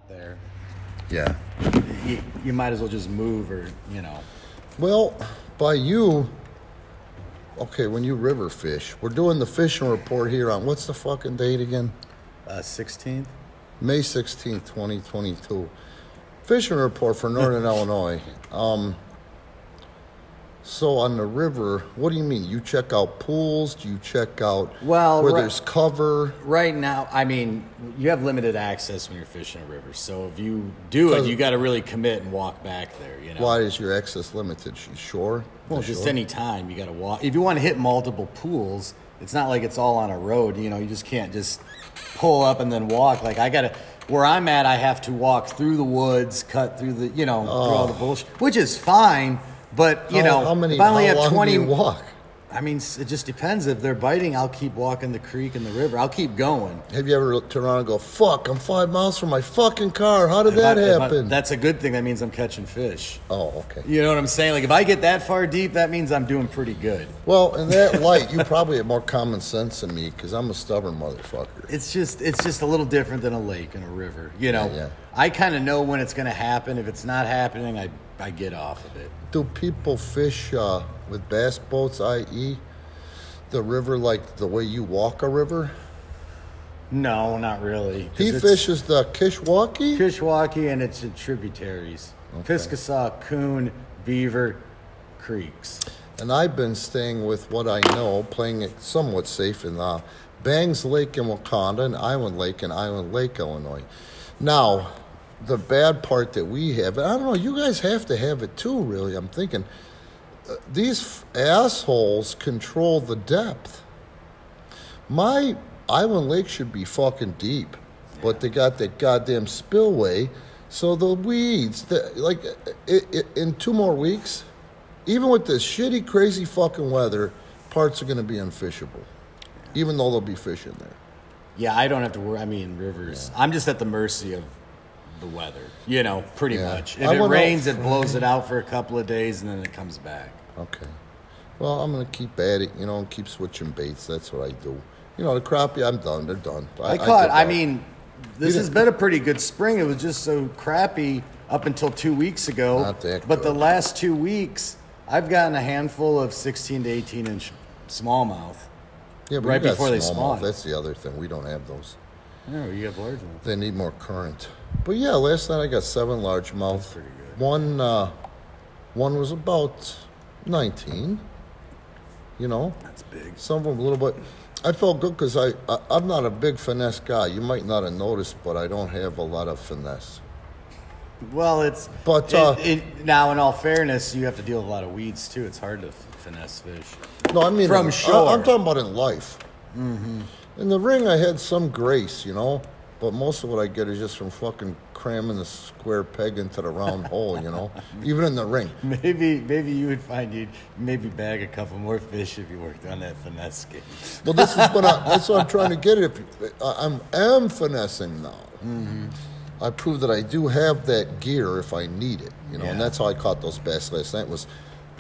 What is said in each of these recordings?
there. Yeah. You might as well just move or, Well, by you, okay, when you river fish, we're doing the fishing report here on, what's the fucking date again? 16th? May 16th, 2022. Fishing report for Northern Illinois. So on the river, what do you mean? You check out pools? Do you check out where there's cover? Right now, I mean, you have limited access when you're fishing a river. So if you do it, you got to really commit and walk back there. Why is your access limited? Shore? Well, just any time you got to walk. If you want to hit multiple pools, it's not like it's all on a road. You just can't just pull up and then walk. Like where I'm at, I have to walk through the woods, cut through the, through all the bullshit, which is fine. But, if I only have 20... do you walk? I mean, it just depends. If they're biting, I'll keep walking the creek and the river. I'll keep going. Have you ever turned around and go, fuck, I'm 5 miles from my fucking car. How did that happen? That's a good thing. That means I'm catching fish. Oh, okay. You know what I'm saying? Like, if I get that far deep, that means I'm doing pretty good. Well, in that light, you probably have more common sense than me because I'm a stubborn motherfucker. It's just a little different than a lake and a river. Yeah. I kind of know when it's going to happen. If it's not happening, I get off of it. Do people fish with bass boats, i.e., the river like the way you walk a river? No, not really. He fishes the Kishwaukee? Kishwaukee and its tributaries. Okay. Piscataquis, Coon, Beaver Creeks. And I've been staying with what I know, playing it somewhat safe in Bangs Lake in Wakanda and Island Lake in Island Lake, Illinois. Now, the bad part that we have, I don't know, you guys have to have it too, really. I'm thinking, these assholes control the depth. My Island Lake should be fucking deep, but they got that goddamn spillway, so the weeds, in 2 more weeks, even with this shitty, crazy fucking weather, parts are going to be unfishable, even though there'll be fish in there. Yeah, I don't have to worry. I mean, rivers. Yeah. I'm just at the mercy of the weather, pretty much. If it rains, it blows it out for a couple of days, and then it comes back. Okay. Well, I'm going to keep at it, and keep switching baits. That's what I do. The crappie, I'm done. They're done. This has been a pretty good spring. It was just so crappy up until 2 weeks ago. Not that but good. The last 2 weeks, I've gotten a handful of 16 to 18-inch smallmouth. Yeah, but right before they spawn. That's the other thing. We don't have those. No, you have large ones. They need more current. But yeah, last night I got 7 largemouth. That's pretty good. One was about 19. That's big. Some of them a little bit. I felt good because I'm not a big finesse guy. You might not have noticed, but I don't have a lot of finesse. Well, now in all fairness, you have to deal with a lot of weeds too. It's hard to finesse fish. No, I mean from shore. I'm talking about in life. Mm-hmm. In the ring, I had some grace, but most of what I get is just from fucking cramming the square peg into the round hole, even in the ring. Maybe you would find you'd maybe bag a couple more fish if you worked on that finesse game. Well, that's what I'm trying to get at. I am finessing now. Mm-hmm. I proved that I do have that gear if I need it, and that's how I caught those bass last night was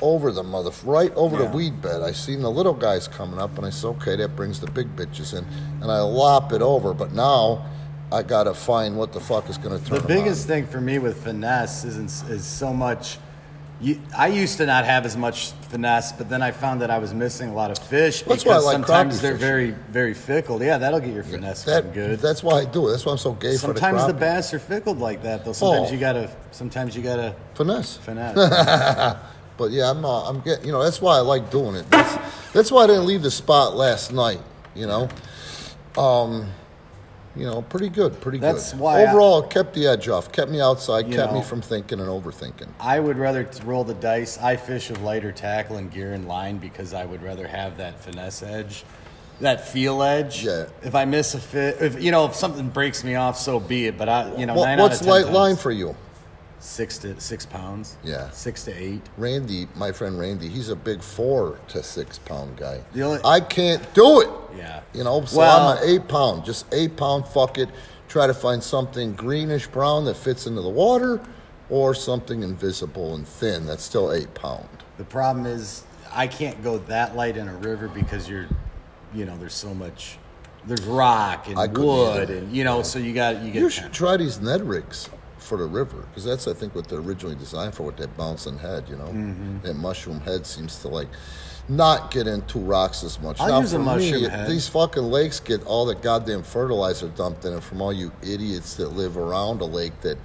over the right over the weed bed. I seen the little guys coming up, and I said, okay, that brings the big bitches in, and I lop it over. But now I got to find what the fuck is going to turn The biggest thing for me with finesse is so much. I used to not have as much finesse, but then I found that I was missing a lot of fish because sometimes they're very, very fickle. Yeah, that'll get your finesse good. That's why I do it. That's why I'm so gay for the crappie. Sometimes the bass are fickled like that, though. Sometimes you gotta finesse. Finesse. But yeah, I'm getting. That's why I like doing it. That's why I didn't leave the spot last night. Pretty good. That's why overall it kept the edge off, kept me outside, kept me from thinking and overthinking. I would rather roll the dice. I fish with lighter tackle and gear and line because I would rather have that finesse edge, that feel edge. Yeah. If I miss a fit, if something breaks me off, so be it. But what's light line for you? 6 pounds. Yeah. 6 to 8. Randy, my friend Randy, he's a big 4 to 6 pound guy. I can't do it. Yeah. So I'm an 8 pound, just 8 pound. Fuck it. Try to find something greenish brown that fits into the water, or something invisible and thin that's still 8 pound. The problem is I can't go that light in a river because there's so much there's rock and wood, and so You should try these Ned rigs for the river, because that's, I think, what they're originally designed for, with that bouncing head, That mushroom head seems to, not get into rocks as much. I'll use a mushroom head. These fucking lakes get all the goddamn fertilizer dumped in it from all you idiots that live around a lake that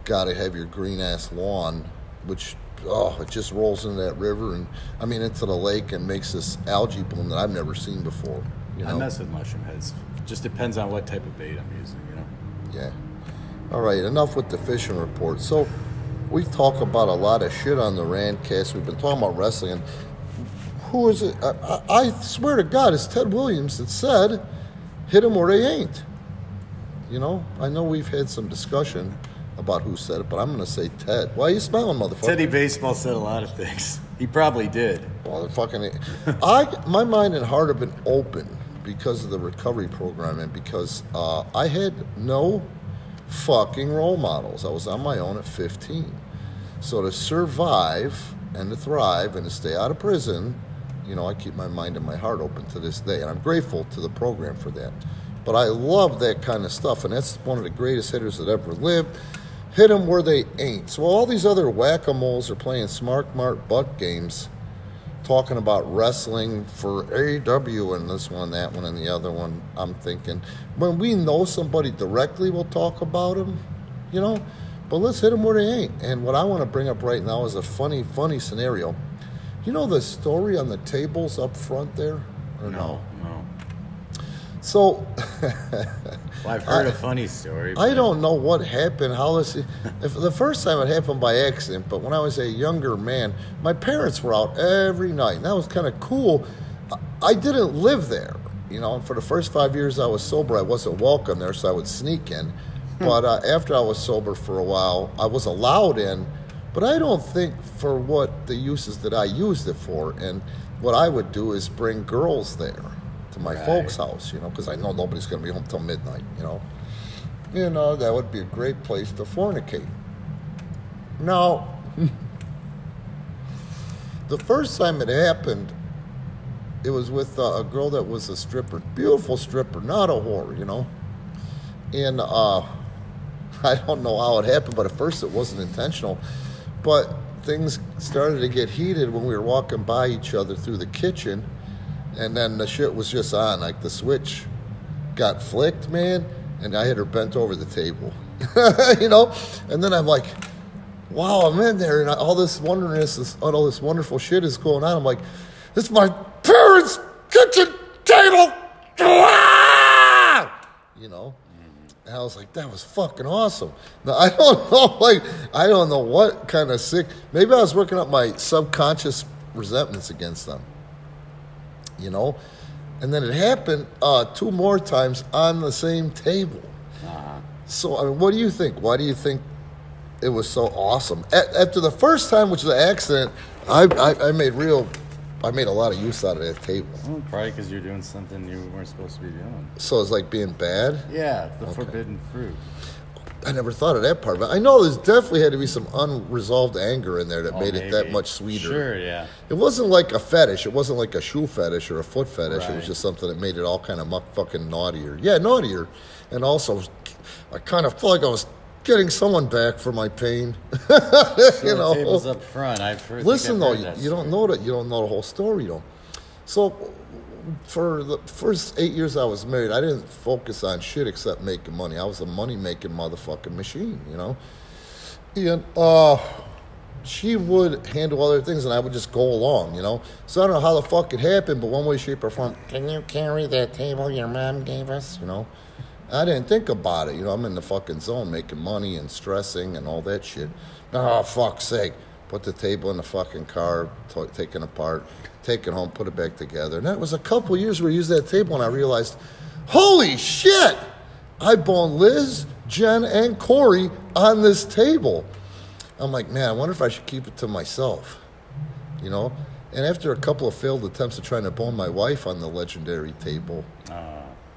gotta have your green-ass lawn, which, it just rolls into that river and, into the lake and makes this algae bloom that I've never seen before, I mess with mushroom heads. Just depends on what type of bait I'm using, Yeah. All right, enough with the fishing report. So, we talk about a lot of shit on the Randcast. We've been talking about wrestling. And who is it? I swear to God, it's Ted Williams that said, hit them where they ain't. I know we've had some discussion about who said it, but I'm going to say Ted. Why are you smiling, motherfucker? Teddy Baseball said a lot of things. He probably did. Well, my mind and heart have been open because of the recovery program and because I had no fucking role models. I was on my own at 15. So to survive and to thrive and to stay out of prison, I keep my mind and my heart open to this day. And I'm grateful to the program for that. But I love that kind of stuff. And that's one of the greatest hitters that ever lived. Hit them where they ain't. So all these other whack-a-moles are playing smart butt games, talking about wrestling for AEW and this one, that one, and the other one. I'm thinking, when we know somebody directly, we'll talk about them, But let's hit them where they ain't. And what I want to bring up right now is a funny scenario. The story on the tables up front there? Or no? So, I've heard a funny story. I don't know what happened. If the first time it happened by accident, but when I was a younger man, my parents were out every night, and that was kind of cool. I didn't live there, and for the first 5 years I was sober, I wasn't welcome there, so I would sneak in. But after I was sober for a while, I was allowed in, but I don't think for what the uses that I used it for. And what I would do is bring girls there to my folks' house, because I know nobody's going to be home till midnight, that would be a great place to fornicate. Now, the first time it happened, it was with a girl that was a stripper, beautiful stripper, not a whore, And I don't know how it happened, but at first it wasn't intentional. But things started to get heated when we were walking by each other through the kitchen. And then the shit was just on, like the switch got flicked, man, and I had her bent over the table, And then I'm like, wow, I'm in there, and all this wonderness, all this wonderful shit is going on. I'm like, this is my parents' kitchen table, And I was like, that was fucking awesome. Now, I don't know what kind of sick, maybe I was working up my subconscious resentments against them. And then it happened 2 more times on the same table. So, what do you think? Why do you think it was so awesome? After the first time, which was an accident, I made a lot of use out of that table. Well, probably because you're doing something you weren't supposed to be doing. So it's like being bad? Yeah, the forbidden fruit. I never thought of that part of it. I know there's definitely had to be some unresolved anger in there that made it that much sweeter. Sure, yeah. It wasn't like a fetish. It wasn't like a shoe fetish or a foot fetish. Right. It was just something that made it all kind of fucking naughtier. Yeah, naughtier. And also, I kind of felt like I was getting someone back for my pain. So the table's up front. Listen, though, you don't know that. You don't know the whole story, though. So, for the first 8 years I was married, I didn't focus on shit except making money. I was a money-making motherfucking machine, And she would handle other things, and I would just go along, So I don't know how the fuck it happened, but one way, shape, or form, can you carry that table your mom gave us, I didn't think about it, I'm in the fucking zone, making money and stressing and all that shit. Oh, fuck's sake. Put the table in the fucking car, take it apart, take it home, put it back together. And that was a couple years where I used that table, and I realized, holy shit! I boned Liz, Jen, and Corey on this table. I'm like, man, I wonder if I should keep it to myself, And after a couple of failed attempts at trying to bone my wife on the legendary table,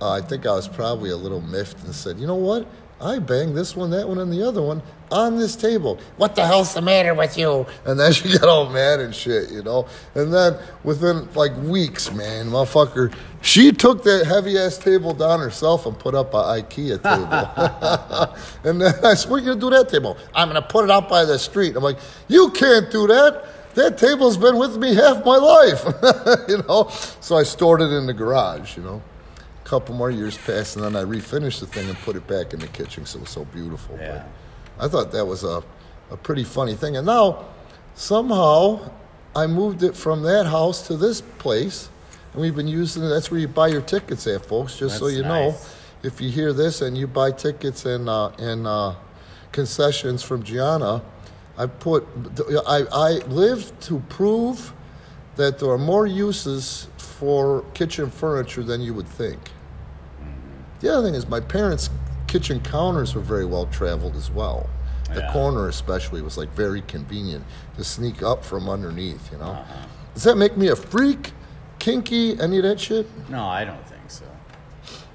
I think I was probably a little miffed and said, you know what? I banged this one, that one, and the other one on this table. What the hell's the matter with you? And then she got all mad and shit, you know. And then within like weeks, man, motherfucker, she took that heavy-ass table down herself and put up an IKEA table. And then I said, where are you going to do that table? I'm going to put it out by the street. I'm like, you can't do that. That table's been with me half my life, you know. So I stored it in the garage, you know. A couple more years passed, and then I refinished the thing and put it back in the kitchen because it was so beautiful. Yeah. But I thought that was a pretty funny thing. And now, somehow, I moved it from that house to this place, and we've been using it. That's where you buy your tickets at, folks, just so you know. If you hear this and you buy tickets and concessions from Gianna, I lived to prove that there are more uses for kitchen furniture than you would think. The other thing is my parents' kitchen counters were very well traveled as well. The corner especially was like very convenient to sneak up from underneath, you know. Does that make me a freak, kinky, any of that shit? No, I don't think so.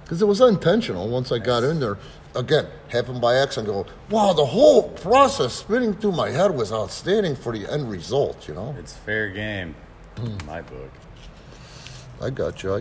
Because it was unintentional once I got in there. Again, happened by accident. Go, wow, the whole process spinning through my head was outstanding for the end result, you know? It's fair game in my book. I got you.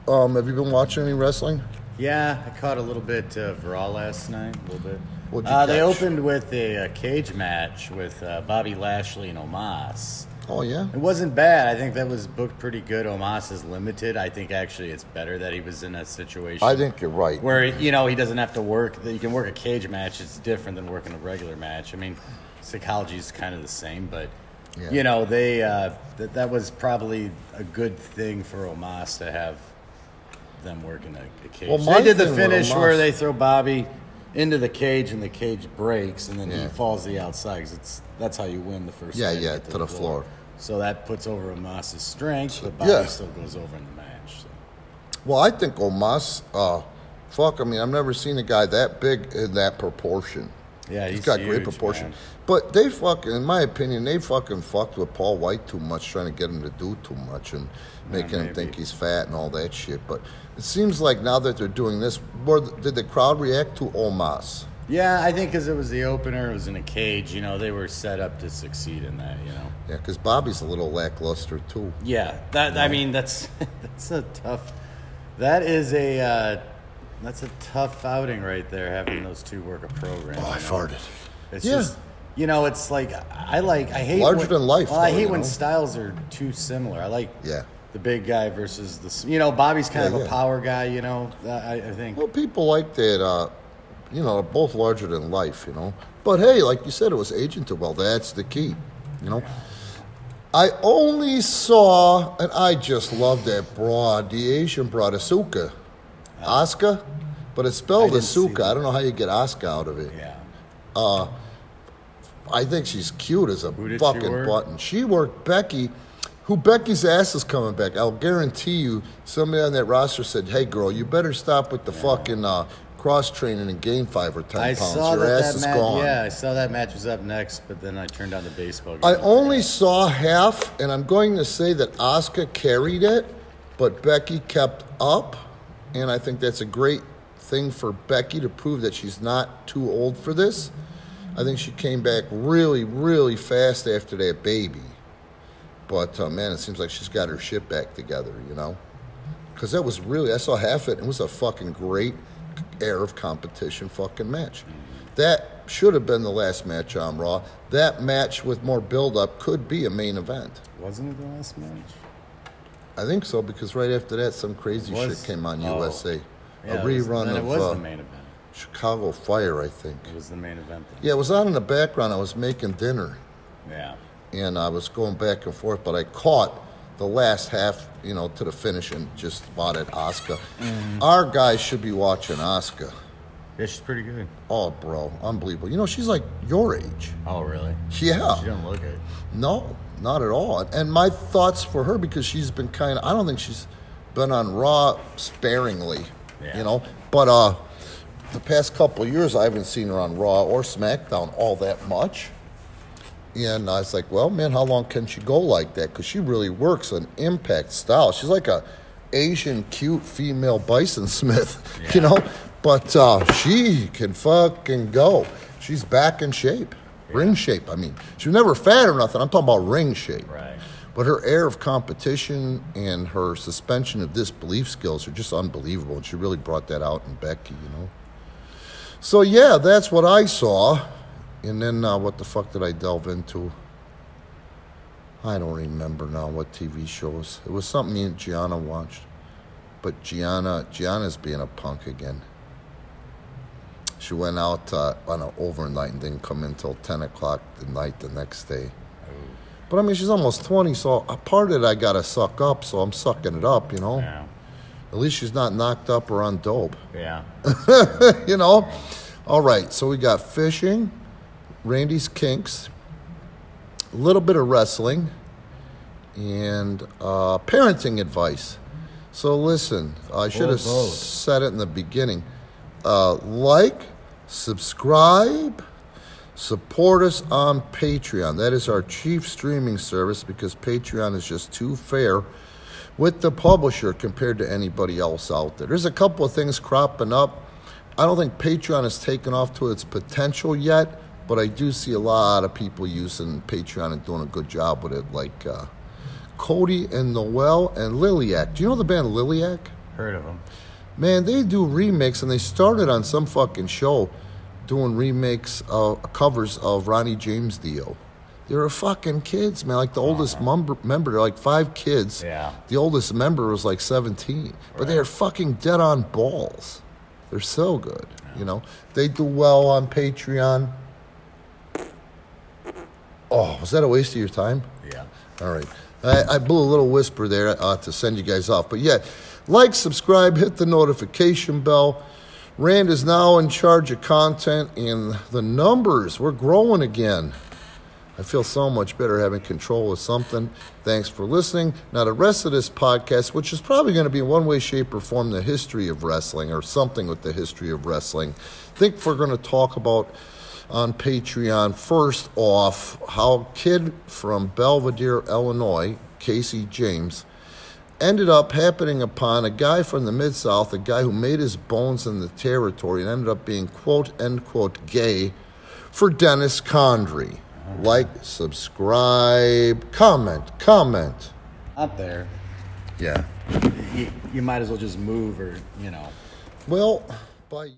Have you been watching any wrestling? Yeah, I caught a little bit of Raw last night, a little bit. What'd you catch? They opened with a cage match with Bobby Lashley and Omos. Oh, yeah? It wasn't bad. I think that was booked pretty good. Omos is limited. I think actually it's better that he was in a situation. I think you're right. Where, you know, he doesn't have to work. You can work a cage match. It's different than working a regular match. I mean, psychology is kind of the same, but, you know, they that was probably a good thing for Omos to have them working a cage. Well, they did the thing with finish Omos- where they throw Bobby into the cage and the cage breaks and then he falls to the outside because that's how you win the first time you get to the floor. So that puts over Omos' strength, but Bobby still goes over in the match. So. Well, I think Omos, I've never seen a guy that big in that proportion. Yeah, he's got huge, great proportion. man. But they in my opinion, they fucked with Paul White too much, trying to get him to do too much and making him think he's fat and all that shit. But it seems like now that they're doing this, did the crowd react to Omos? Yeah, I think because it was the opener, it was in a cage. You know, they were set up to succeed in that. You know. Yeah, because Bobby's a little lackluster too. Yeah, I mean that's a tough. That's a tough outing right there, having those two work a program. Oh, I farted. It's just, you know, it's like I hate larger than life. Well, I hate when styles are too similar. I like the big guy versus Bobby's kind of a power guy. You know, I think. Well, people like that. They're both larger than life. You know, but hey, like you said, it was agented well. That's the key. You know. I only saw, and I just love that broad, the Asian broad, Asuka. Asuka? But it's spelled Asuka. I don't know how you get Asuka out of it. Yeah. I think she's cute as a fucking button. She worked Becky, Becky's ass is coming back. I'll guarantee you, somebody on that roster said, hey, girl, you better stop with the fucking cross-training and gain 5 or 10 pounds. Your ass is gone. Yeah, I saw that match was up next, but then I turned on the baseball game. I only saw half, and I'm going to say that Asuka carried it, but Becky kept up, and I think that's a great thing for Becky to prove that she's not too old for this. I think she came back really, really fast after that baby. But, man, it seems like she's got her shit back together, you know? Because that was really, I saw half it, and it was a fucking great air of competition fucking match. That should have been the last match on Raw. That match with more build-up could be a main event. Wasn't it the last match? I think so, because right after that, some crazy shit came on USA. Yeah, a rerun it of was the main event. Chicago Fire, I think. It was the main event then. Yeah, it was on in the background. I was making dinner. Yeah. And I was going back and forth, but I caught the last half, to the finish and just spotted Asuka. Our guys should be watching Asuka. Yeah, she's pretty good. Oh, bro, unbelievable. She's like your age. Oh, really? Yeah. She don't look it. No, not at all. And my thoughts for her, because she's been I don't think she's been on Raw sparingly, But the past couple of years, I haven't seen her on Raw or SmackDown all that much. And I was like, well, man, how long can she go like that? Because she really works an Impact style. She's like a Asian cute female Bison Smith, But she can fucking go. She's back in shape. Yeah. Ring shape, I mean. She was never fat or nothing. I'm talking about ring shape. Right. But her air of competition and her suspension of disbelief skills are just unbelievable. And she really brought that out in Becky, you know. So, yeah, that's what I saw. And then what the fuck did I delve into? I don't remember now what TV shows. It was something me and Gianna watched. But Gianna's being a punk again. She went out on an overnight and didn't come in until 10 o'clock the night the next day. But, I mean, she's almost 20, so a part of it I got to suck up, so I'm sucking it up, you know. Yeah. At least she's not knocked up or on dope. Yeah. You know? All right, so we got fishing, Randy's kinks, a little bit of wrestling, and parenting advice. So listen, I should have said it in the beginning. Like, subscribe, support us on Patreon. That is our chief streaming service because Patreon is just too fair with the publisher compared to anybody else out there. There's a couple of things cropping up. I don't think Patreon has taken off to its potential yet, but I do see a lot of people using Patreon and doing a good job with it, like Cody and Noel and Liliac. Do you know the band Liliac? Heard of them. Man, they do remakes, and they started on some fucking show doing remakes, covers of Ronnie James Dio. They're fucking kids, man. Like the oldest member, they're like 5 kids. Yeah. The oldest member was like 17. But they're fucking dead on balls. They're so good, you know. They do well on Patreon. Oh, was that a waste of your time? Yeah. All right. I blew a little whisper there to send you guys off. But yeah, like, subscribe, hit the notification bell. Rand is now in charge of content and the numbers. We're growing again. I feel so much better having control of something. Thanks for listening. Now, the rest of this podcast, which is probably going to be in one way, shape, or form the history of wrestling or something with the history of wrestling, I think we're going to talk about on Patreon, first off, how a kid from Belvedere, Illinois, Casey James, ended up happening upon a guy from the Mid-South, a guy who made his bones in the territory and ended up being, quote, end quote, gay for Dennis Condrey. Like, subscribe, comment. Not there. Yeah. You might as well just move or, you know. Well, bye.